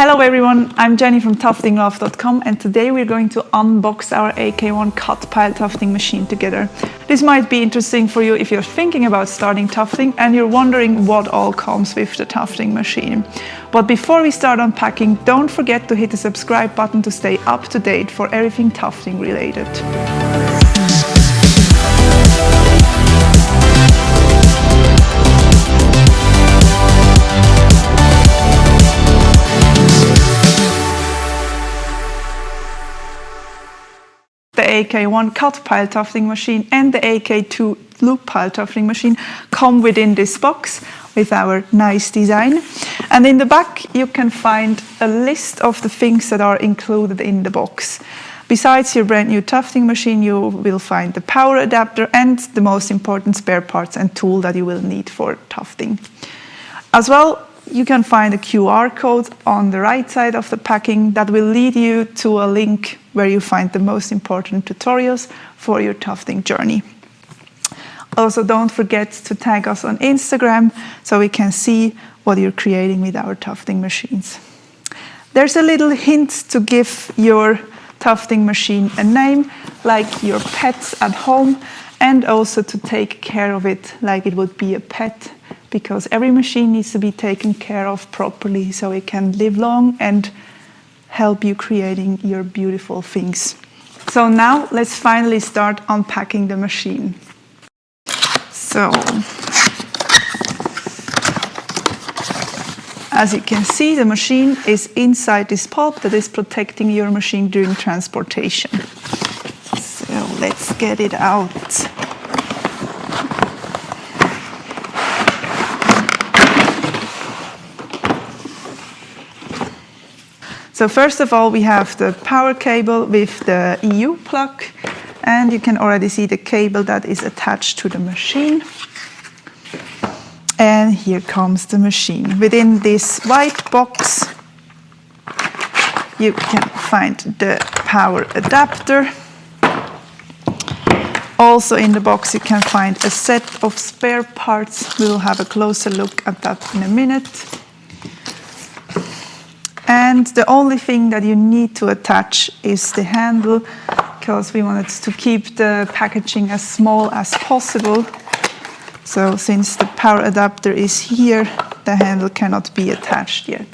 Hello everyone, I'm Jenny from Tuftinglove.com and today we're going to unbox our AK-I Cut Pile Tufting machine together. This might be interesting for you if you're thinking about starting tufting and you're wondering what all comes with the tufting machine. But before we start unpacking, don't forget to hit the subscribe button to stay up to date for everything tufting related. The AK-I Cut Pile Tufting machine and the AK-II Loop Pile Tufting machine come within this box with our nice design. And in the back you can find a list of the things that are included in the box. Besides your brand new tufting machine, you will find the power adapter and the most important spare parts and tool that you will need for tufting. As well, you can find a QR code on the right side of the packing that will lead you to a link where you find the most important tutorials for your tufting journey. Also, don't forget to tag us on Instagram so we can see what you're creating with our tufting machines. There's a little hint to give your tufting machine a name, like your pets at home, and also to take care of it like it would be a pet, because every machine needs to be taken care of properly so it can live long and help you creating your beautiful things. So now let's finally start unpacking the machine. So, as you can see, the machine is inside this pulp that is protecting your machine during transportation. So let's get it out. So first of all, we have the power cable with the EU plug, and you can already see the cable that is attached to the machine. And here comes the machine. Within this white box, you can find the power adapter. Also in the box, you can find a set of spare parts. We'll have a closer look at that in a minute. And the only thing that you need to attach is the handle, because we wanted to keep the packaging as small as possible. So since the power adapter is here, the handle cannot be attached yet.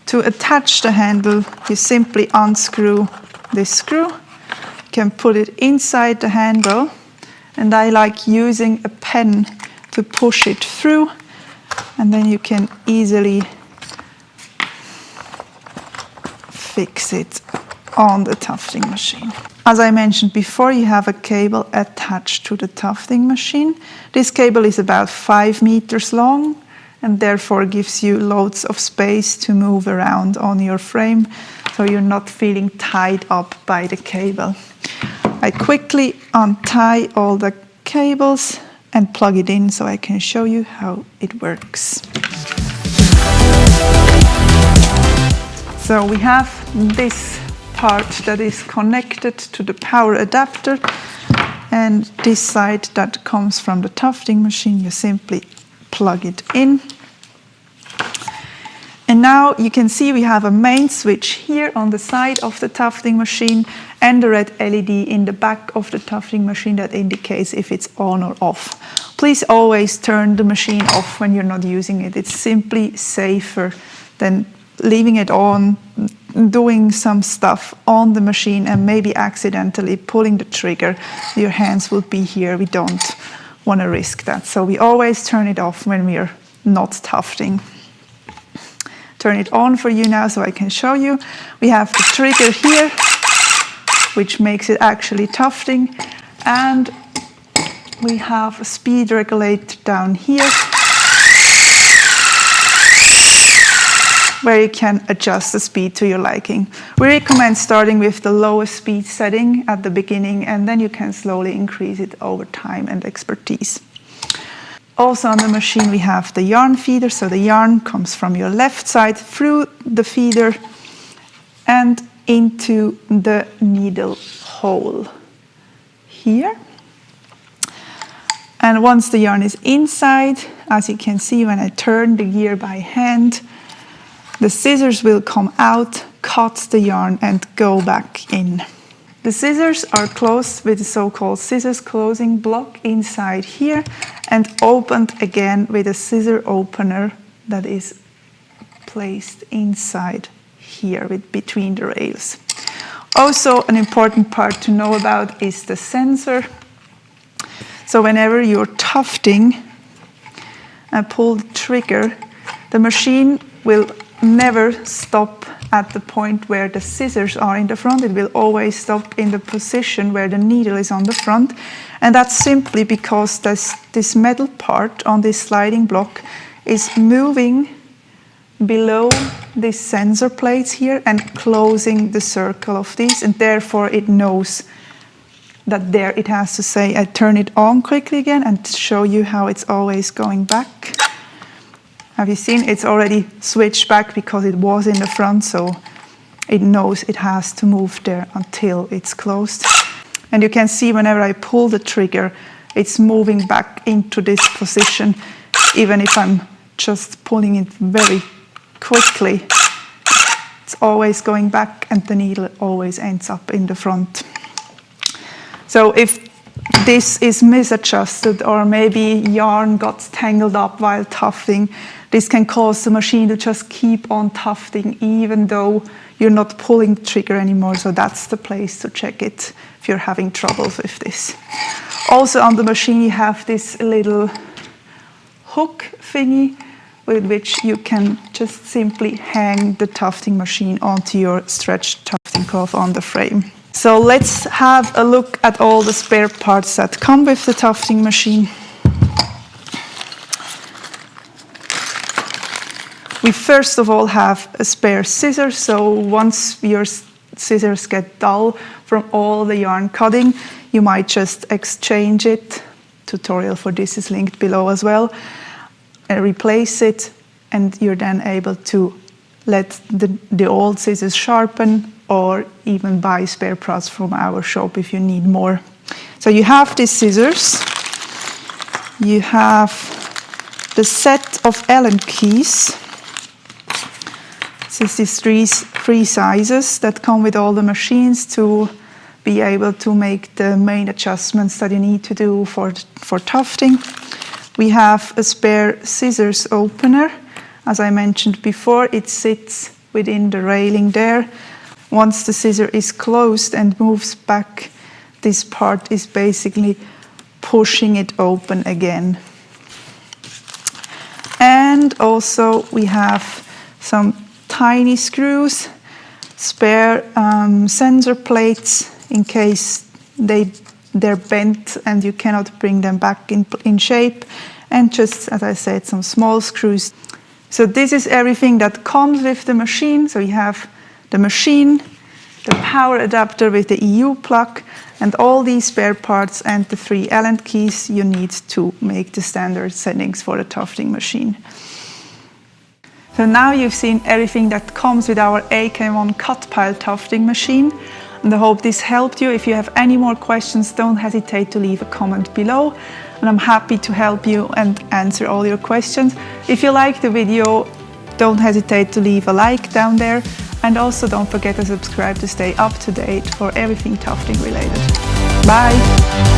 To attach the handle, you simply unscrew this screw. You can put it inside the handle, and I like using a pen to push it through, and then you can easily fix it on the tufting machine. As I mentioned before, you have a cable attached to the tufting machine. This cable is about 5 meters long and therefore gives you loads of space to move around on your frame, so you're not feeling tied up by the cable. I quickly untie all the cables and plug it in so I can show you how it works. So we have this part that is connected to the power adapter, and this side that comes from the tufting machine, you simply plug it in. And now you can see we have a main switch here on the side of the tufting machine and a red LED in the back of the tufting machine that indicates if it's on or off. Please always turn the machine off when you're not using it. It's simply safer than leaving it on, doing some stuff on the machine and maybe accidentally pulling the trigger. Your hands will be here. We don't want to risk that. So we always turn it off when we're not tufting. Turn it on for you now so I can show you. We have the trigger here, which makes it actually tufting. And we have a speed regulator down here, where you can adjust the speed to your liking. We recommend starting with the lowest speed setting at the beginning, and then you can slowly increase it over time and expertise. Also on the machine we have the yarn feeder, so the yarn comes from your left side through the feeder and into the needle hole here. And once the yarn is inside, as you can see when I turn the gear by hand, The scissors will come out, cut the yarn and go back in. The scissors are closed with the so-called scissors closing block inside here and opened again with a scissor opener that is placed inside here between the rails. Also, an important part to know about is the sensor. So whenever you're tufting and pull the trigger, the machine will never stop at the point where the scissors are in the front. It will always stop in the position where the needle is on the front. And that's simply because this metal part on this sliding block is moving below these sensor plates here and closing the circle of these, and therefore it knows that there it has to say, I turn it on quickly again and show you how it's always going back. Have you seen? It's already switched back because it was in the front, so it knows it has to move there until it's closed. And you can see whenever I pull the trigger, it's moving back into this position, even if I'm just pulling it very quickly. It's always going back and the needle always ends up in the front. So if this is misadjusted or maybe yarn got tangled up while tufting, this can cause the machine to just keep on tufting even though you're not pulling the trigger anymore. So that's the place to check it if you're having troubles with this. Also on the machine you have this little hook thingy with which you can just simply hang the tufting machine onto your stretched tufting cloth on the frame. So let's have a look at all the spare parts that come with the tufting machine. We first of all have a spare scissor, so once your scissors get dull from all the yarn cutting, you might just exchange it. Tutorial for this is linked below as well. And replace it, and you're then able to let the old scissors sharpen or even buy spare parts from our shop if you need more. So you have these scissors, you have the set of Allen keys. This is these three sizes that come with all the machines to be able to make the main adjustments that you need to do for tufting. We have a spare scissors opener. As I mentioned before, it sits within the railing there. Once the scissor is closed and moves back, this part is basically pushing it open again. And also we have some tiny screws, spare sensor plates in case they're bent and you cannot bring them back in shape, and just, as I said, some small screws. So this is everything that comes with the machine. So you have the machine, the power adapter with the EU plug, and all these spare parts and the 3 Allen keys you need to make the standard settings for the tufting machine. So now you've seen everything that comes with our AK-I Cut Pile Tufting machine, and I hope this helped you. If you have any more questions, don't hesitate to leave a comment below, and I'm happy to help you and answer all your questions. If you like the video, don't hesitate to leave a like down there, and also don't forget to subscribe to stay up to date for everything tufting related. Bye!